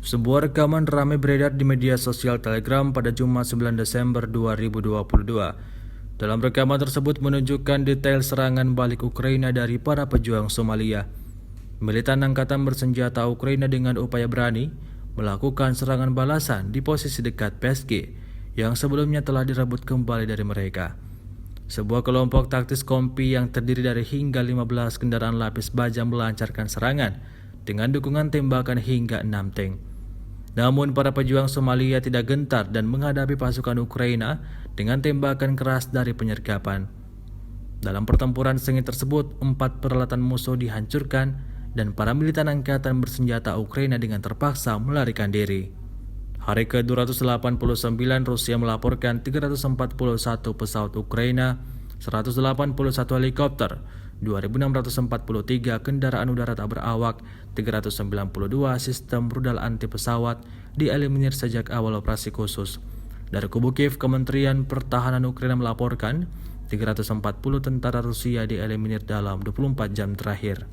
Sebuah rekaman ramai beredar di media sosial Telegram pada Jumat 9 Desember 2022. Dalam rekaman tersebut menunjukkan detail serangan balik Ukraina dari para pejuang Somalia. Militan angkatan bersenjata Ukraina dengan upaya berani melakukan serangan balasan di posisi dekat Peski yang sebelumnya telah direbut kembali dari mereka. Sebuah kelompok taktis kompi yang terdiri dari hingga 15 kendaraan lapis baja melancarkan serangan dengan dukungan tembakan hingga 6 tank. Namun para pejuang Somalia tidak gentar dan menghadapi pasukan Ukraina dengan tembakan keras dari penyergapan. Dalam pertempuran sengit tersebut, 4 peralatan musuh dihancurkan dan para militan angkatan bersenjata Ukraina dengan terpaksa melarikan diri. Hari ke-289 Rusia melaporkan 341 pesawat Ukraina, 181 helikopter, 2.643 kendaraan udara tak berawak, 392 sistem rudal anti pesawat dieliminir sejak awal operasi khusus. Dari kubu Kiev, Kementerian Pertahanan Ukraina melaporkan 340 tentara Rusia dieliminir dalam 24 jam terakhir.